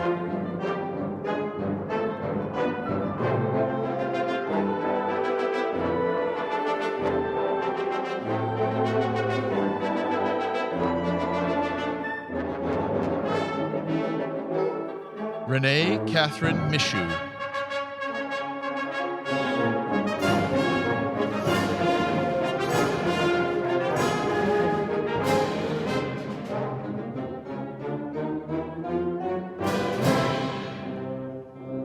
Renee Catherine Mishu.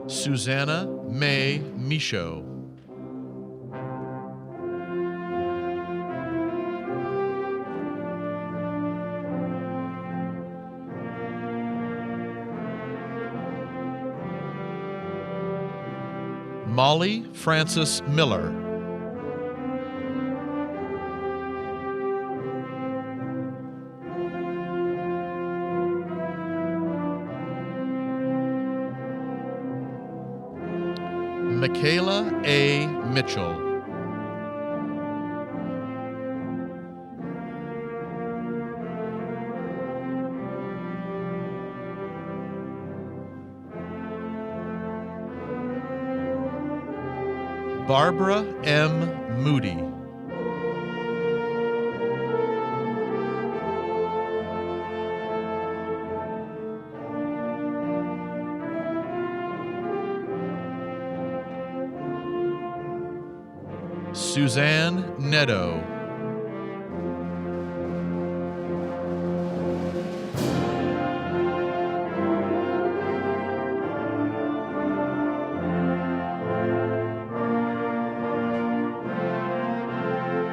Susanna May Michaud. Molly Frances Miller. Michaela A. Mitchell. Barbara M. Moody. Suzanne Neto.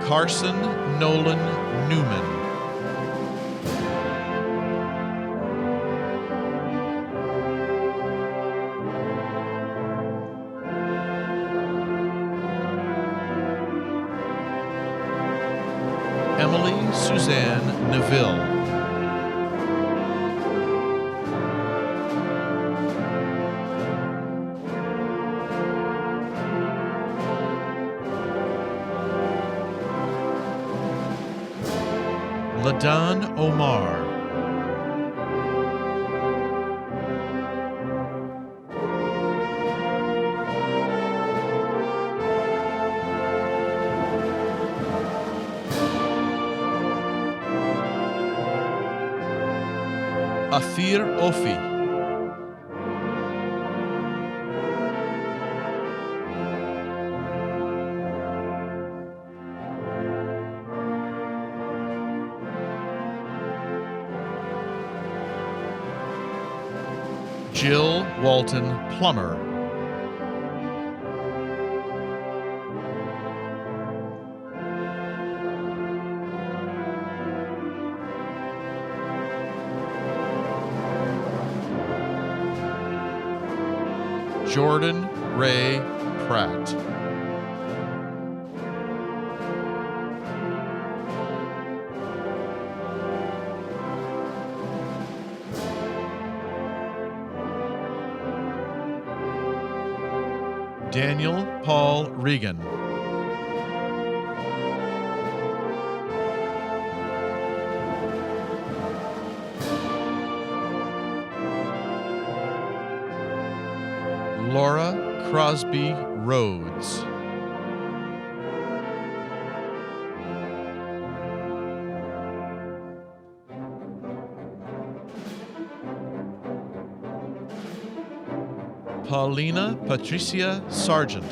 Carson Nolan Newman. Emily Suzanne Neville. Ladan Omar. Athir Ofi. Jill Walton Plummer. Jordan Ray Pratt. Daniel Paul Regan. Laura Crosby Rhodes. Paulina Patricia Sargent.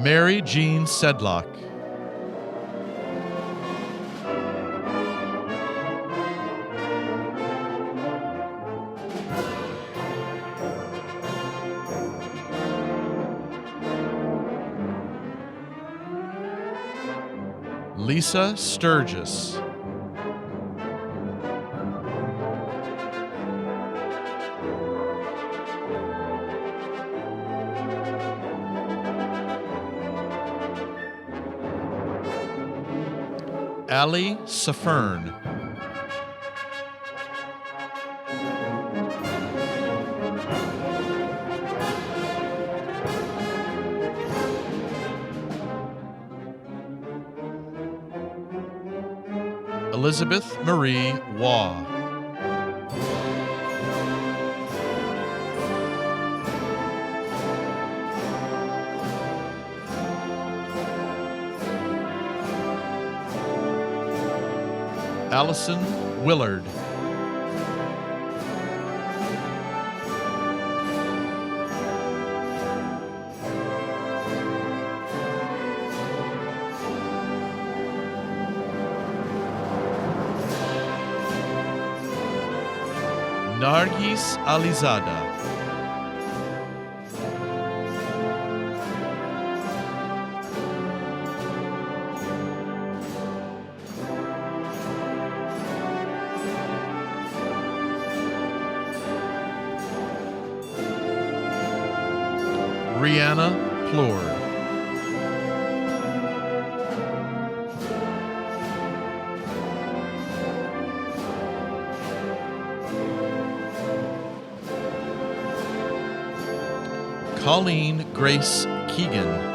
Mary Jean Sedlock. Lisa Sturgis. Ali Safern. Elizabeth Marie Waugh. Allison Willard. Nargis Alizada. Rihanna Plord. Colleen Grace Keegan.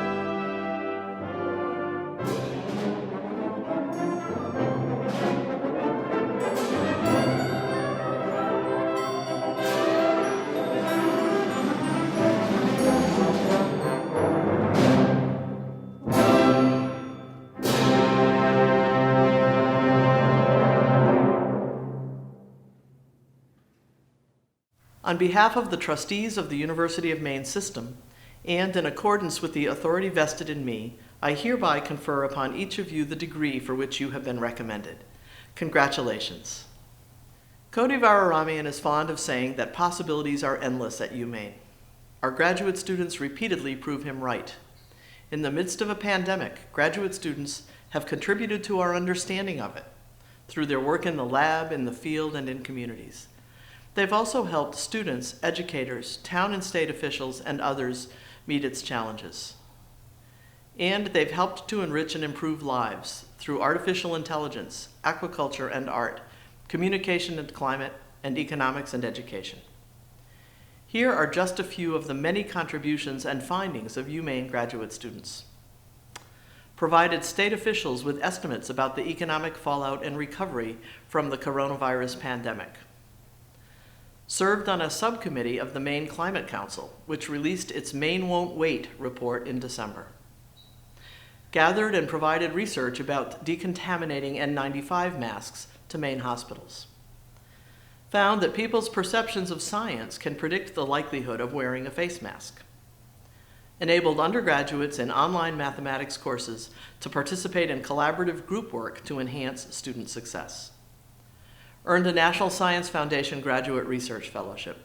On behalf of the trustees of the University of Maine system, and in accordance with the authority vested in me, I hereby confer upon each of you the degree for which you have been recommended. Congratulations. Cody Vararamian is fond of saying that possibilities are endless at UMaine. Our graduate students repeatedly prove him right. In the midst of a pandemic, graduate students have contributed to our understanding of it through their work in the lab, in the field, and in communities. They've also helped students, educators, town and state officials, and others meet its challenges. And they've helped to enrich and improve lives through artificial intelligence, aquaculture and art, communication and climate, and economics and education. Here are just a few of the many contributions and findings of UMaine graduate students. provided state officials with estimates about the economic fallout and recovery from the coronavirus pandemic, served on a subcommittee of the Maine Climate Council, which released its Maine Won't Wait report in December, gathered and provided research about decontaminating N95 masks to Maine hospitals, found that people's perceptions of science can predict the likelihood of wearing a face mask, enabled undergraduates in online mathematics courses to participate in collaborative group work to enhance student success, earned a National Science Foundation Graduate Research Fellowship,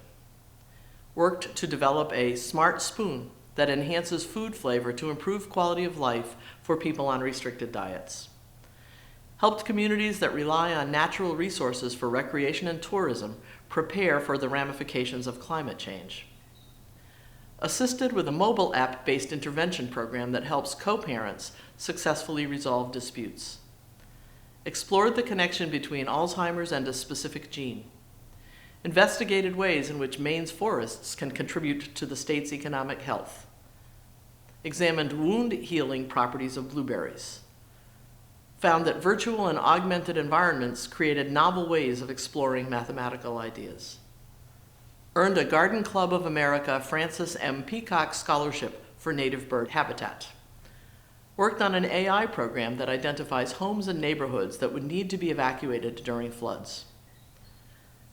worked to develop a smart spoon that enhances food flavor to improve quality of life for people on restricted diets, helped communities that rely on natural resources for recreation and tourism prepare for the ramifications of climate change, assisted with a mobile app-based intervention program that helps co-parents successfully resolve disputes, explored the connection between Alzheimer's and a specific gene, investigated ways in which Maine's forests can contribute to the state's economic health, examined wound healing properties of blueberries, found that virtual and augmented environments created novel ways of exploring mathematical ideas, earned a Garden Club of America Francis M. Peacock Scholarship for Native Bird Habitat, worked on an AI program that identifies homes and neighborhoods that would need to be evacuated during floods,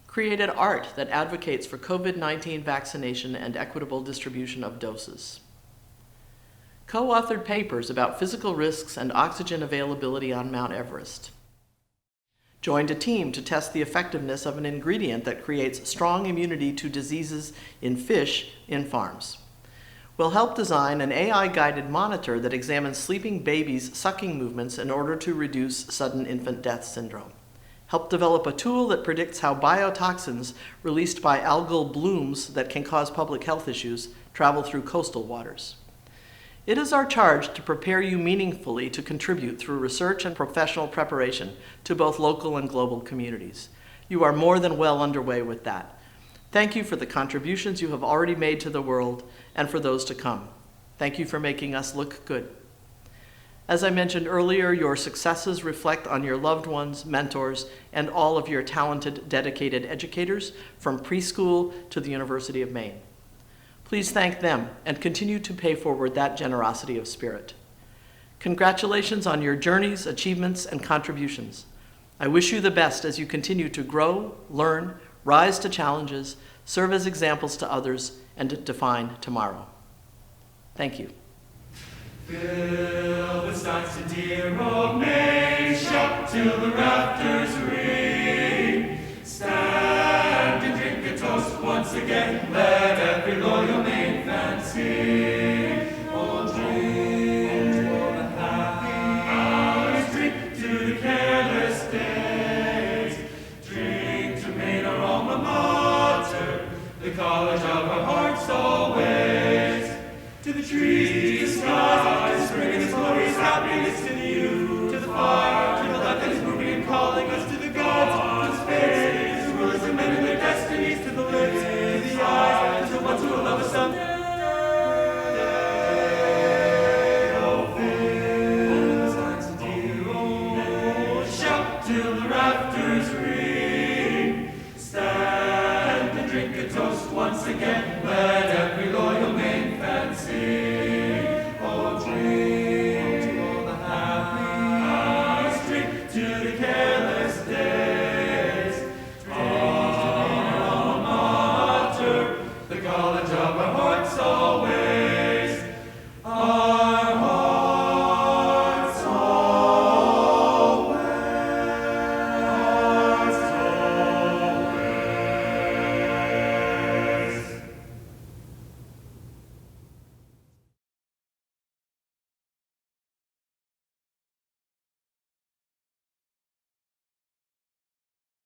created art that advocates for COVID-19 vaccination and equitable distribution of doses, co-authored papers about physical risks and oxygen availability on Mount Everest, joined a team to test the effectiveness of an ingredient that creates strong immunity to diseases in fish in farms, will help design an AI-guided monitor that examines sleeping babies' sucking movements in order to reduce sudden infant death syndrome, help develop a tool that predicts how biotoxins released by algal blooms that can cause public health issues travel through coastal waters. It is our charge to prepare you meaningfully to contribute through research and professional preparation to both local and global communities. You are more than well underway with that. Thank you for the contributions you have already made to the world and for those to come. Thank you for making us look good. As I mentioned earlier, your successes reflect on your loved ones, mentors, and all of your talented, dedicated educators from preschool to the University of Maine. Please thank them and continue to pay forward that generosity of spirit. Congratulations on your journeys, achievements, and contributions. I wish you the best as you continue to grow, learn, rise to challenges, serve as examples to others, and define tomorrow. Thank you. Fill the stocks to dear old Maine, shout till the rafters ring. Stand and drink a toast once again, let every loyal Maine fan sing. Oh, drink to the happy hours, drink to the careless days. Drink to Maine, our alma mater, the college of our hearts always. To the trees, to the skies, to spring and its glorious happiness, to the youth, to the fire, to the life that is moving and calling us, to the gods, to the space, to the rulers and men and their destinies, to the lips, to the eyes, to the ones who will love us someday. Oh, fill the stocks to dear old Maine, shout till the rafters ring. Stand and drink a toast once again.